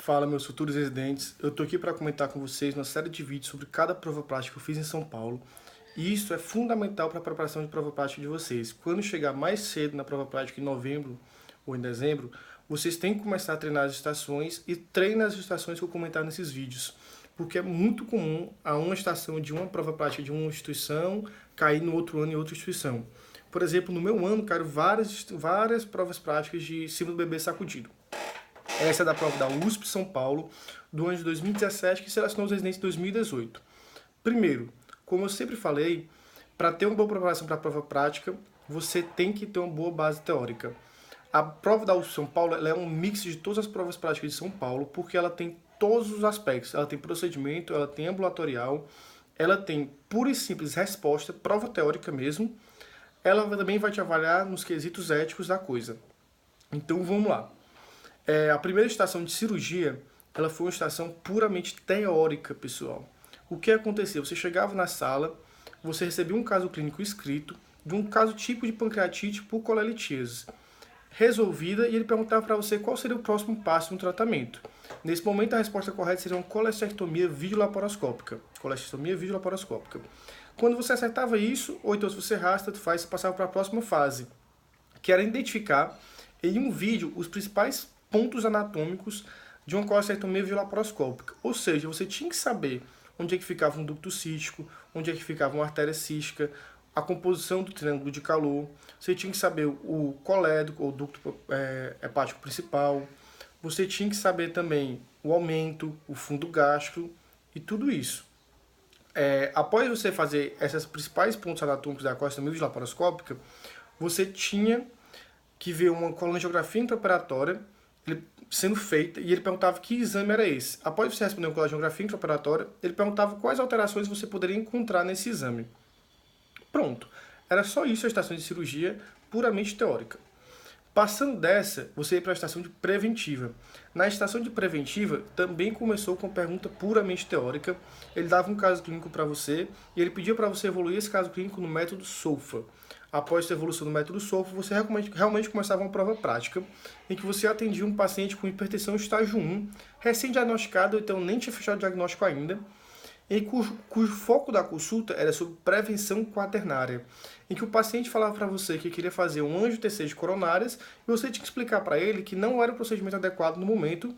Fala, meus futuros residentes. Eu tô aqui para comentar com vocês uma série de vídeos sobre cada prova prática que eu fiz em São Paulo. E isso é fundamental para a preparação de prova prática de vocês. Quando chegar mais cedo na prova prática, em novembro ou em dezembro, vocês têm que começar a treinar as estações e treinem as estações que eu comentar nesses vídeos. Porque é muito comum a uma estação de uma prova prática de uma instituição cair no outro ano em outra instituição. Por exemplo, no meu ano caiu várias provas práticas de cima do bebê sacudido. Essa é da prova da USP São Paulo, do ano de 2017, que selecionou os residentes de 2018. Primeiro, como eu sempre falei, para ter uma boa preparação para a prova prática, você tem que ter uma boa base teórica. A prova da USP São Paulo ela é um mix de todas as provas práticas de São Paulo, porque ela tem todos os aspectos. Ela tem procedimento, ela tem ambulatorial, ela tem pura e simples resposta, prova teórica mesmo. Ela também vai te avaliar nos quesitos éticos da coisa. Então vamos lá. A primeira estação de cirurgia, ela foi uma estação puramente teórica, pessoal. O que aconteceu? Você chegava na sala, você recebia um caso clínico escrito de um caso tipo de pancreatite por colelitíase resolvida e ele perguntava para você qual seria o próximo passo no tratamento. Nesse momento, a resposta correta seria uma colestectomia videolaparoscópica. Colestectomia videolaparoscópica. Quando você acertava isso, ou então se você errasse, tanto faz, você passava para a próxima fase, que era identificar em um vídeo os principais pontos anatômicos de uma colestectomia videolaparoscópica. Ou seja, você tinha que saber onde é que ficava um ducto cístico, onde é que ficava uma artéria cística, a composição do triângulo de calor, você tinha que saber o colédoco, ou ducto hepático principal, você tinha que saber também o aumento, o fundo gástrico e tudo isso. Após você fazer esses principais pontos anatômicos da colestectomia videolaparoscópica, você tinha que ver uma colangiografia intraoperatória sendo feita, e ele perguntava que exame era esse. Após você responder uma colangiografia intraoperatória, ele perguntava quais alterações você poderia encontrar nesse exame. Pronto. Era só isso a estação de cirurgia puramente teórica. Passando dessa, você ia para a estação de preventiva. Na estação de preventiva, também começou com pergunta puramente teórica. Ele dava um caso clínico para você e ele pedia para você evoluir esse caso clínico no método SOFA. Após a evolução do método SOFA, você realmente começava uma prova prática em que você atendia um paciente com hipertensão estágio 1, recém-diagnosticado, então nem tinha fechado o diagnóstico ainda, em cujo foco da consulta era sobre prevenção quaternária, em que o paciente falava para você que queria fazer um angiotensese de coronárias e você tinha que explicar para ele que não era o procedimento adequado no momento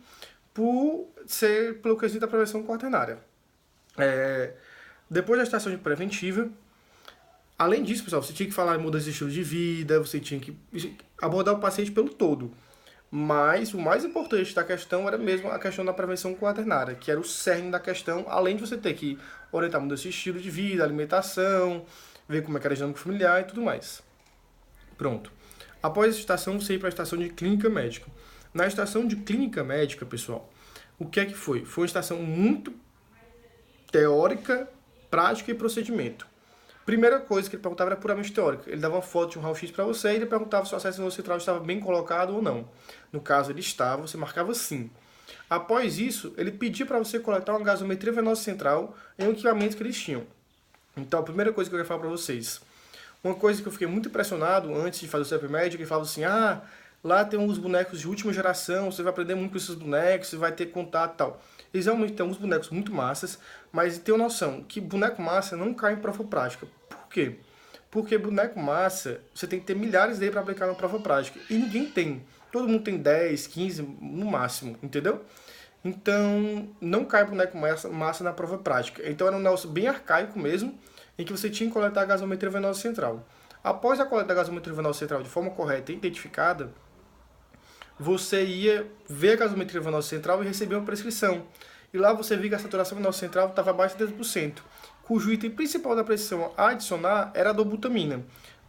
pelo quesito da prevenção quaternária. Depois da estação de preventiva, além disso, pessoal, você tinha que falar em mudança de estilo de vida, você tinha que abordar o paciente pelo todo. Mas o mais importante da questão era mesmo a questão da prevenção quaternária, que era o cerne da questão, além de você ter que orientar mudança de estilo de vida, alimentação, ver como é que era a dinâmica familiar e tudo mais. Pronto. Após essa estação, você ia para a estação de clínica médica. Na estação de clínica médica, pessoal, o que é que foi? Foi uma estação muito teórica, prática e procedimento. Primeira coisa que ele perguntava era puramente teórica. Ele dava uma foto de um raio-x para você e ele perguntava se o acesso nervoso central estava bem colocado ou não. No caso, ele estava, você marcava sim. Após isso, ele pedia para você coletar uma gasometria venosa central em um equipamento que eles tinham. Então, a primeira coisa que eu quero falar para vocês. Uma coisa que eu fiquei muito impressionado antes de fazer o CEP médico, ele falava assim, lá tem uns bonecos de última geração, você vai aprender muito com esses bonecos, você vai ter contato e tal. Eles realmente têm uns bonecos muito massas, mas tenham noção que boneco massa não cai em prova prática. Por quê? Porque boneco massa, você tem que ter milhares dele para aplicar na prova prática. E ninguém tem. Todo mundo tem 10, 15 no máximo, entendeu? Então, não cai boneco massa na prova prática. Então, era um negócio bem arcaico mesmo, em que você tinha que coletar a gasometria venosa central. Após a coleta da gasometria venosa central de forma correta e identificada, você ia ver a gasometria venosa central e receber uma prescrição. E lá você via que a saturação venosa central estava abaixo de 10%, cujo item principal da prescrição a adicionar era a dobutamina.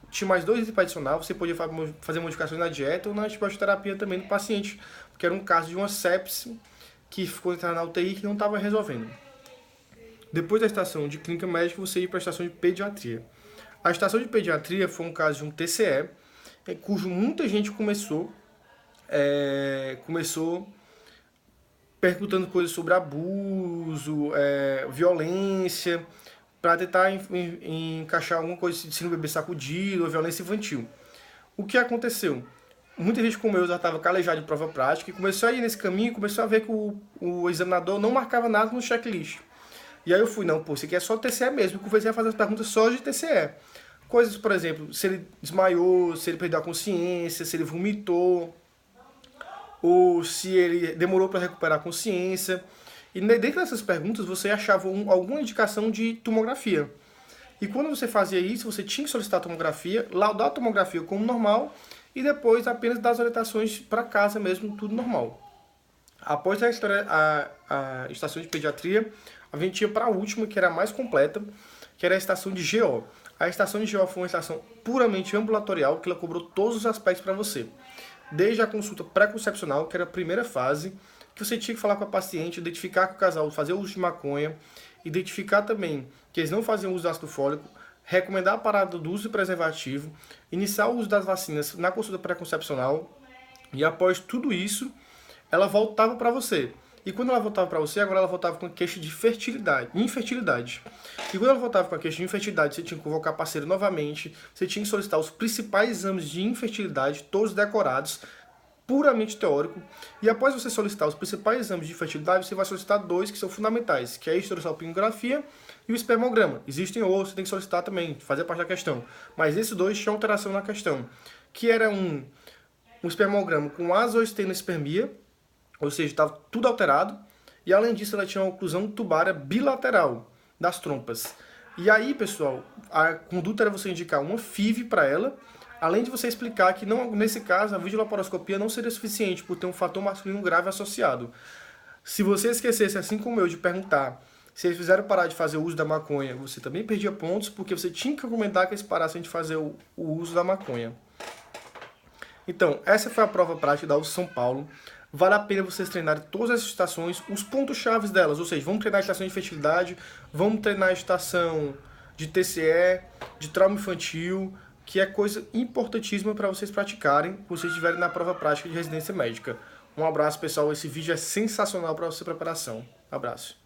Tinha mais 2 itens para adicionar, você podia fazer modificações na dieta ou na antibioterapia também do paciente, porque era um caso de uma sepse que ficou entrando na UTI que não estava resolvendo. Depois da estação de clínica médica, você ia para a estação de pediatria. A estação de pediatria foi um caso de um TCE, cujo muita gente começou perguntando coisas sobre abuso, violência, para tentar encaixar alguma coisa de síndrome do bebê sacudido ou violência infantil. O que aconteceu? muita gente como eu já estava calejado de prova prática e começou a ir nesse caminho e começou a ver que o examinador não marcava nada no checklist. E aí eu fui, não, pô, isso aqui é só TCE mesmo. Eu comecei a fazer as perguntas só de TCE. Coisas, por exemplo, se ele desmaiou, se ele perdeu a consciência, se ele vomitou, ou se ele demorou para recuperar a consciência. E dentro dessas perguntas você achava alguma indicação de tomografia. E quando você fazia isso, você tinha que solicitar a tomografia, laudar a tomografia como normal e depois apenas dar as orientações para casa mesmo, tudo normal. Após a estação de pediatria, a gente ia para a última, que era a mais completa, que era a estação de GO. A estação de GO foi uma estação puramente ambulatorial, que ela cobrou todos os aspectos para você. Desde a consulta pré-concepcional, que era a primeira fase, que você tinha que falar com a paciente, identificar que o casal fazia uso de maconha, identificar também que eles não faziam uso de ácido fólico, recomendar a parada do uso de preservativo, iniciar o uso das vacinas na consulta pré-concepcional, e após tudo isso, ela voltava para você. E quando ela voltava para você, agora ela voltava com a queixa de infertilidade. E quando ela voltava com a queixa de infertilidade, você tinha que convocar parceiro novamente, você tinha que solicitar os principais exames de infertilidade, todos decorados, puramente teórico. E após você solicitar os principais exames de fertilidade, você vai solicitar dois que são fundamentais, que é a histerossalpingografia e o espermograma. Existem outros, você tem que solicitar também, fazer parte da questão. Mas esses dois tinham alteração na questão, que era um espermograma com azoospermia, ou seja, estava tudo alterado, e além disso ela tinha uma oclusão tubária bilateral das trompas. E aí, pessoal, a conduta era você indicar uma FIV para ela, além de você explicar que não, nesse caso a videolaparoscopia não seria suficiente por ter um fator masculino grave associado. Se você esquecesse, assim como eu, de perguntar se eles fizeram parar de fazer o uso da maconha, você também perdia pontos, porque você tinha que argumentar que eles parassem de fazer o uso da maconha. Então, essa foi a prova prática da USP São Paulo. Vale a pena vocês treinarem todas as estações, os pontos-chave delas, ou seja, vamos treinar a estação de fertilidade, vamos treinar a estação de TCE, de trauma infantil, que é coisa importantíssima para vocês praticarem quando vocês estiverem na prova prática de residência médica. Um abraço, pessoal. Esse vídeo é sensacional para a sua preparação. Abraço.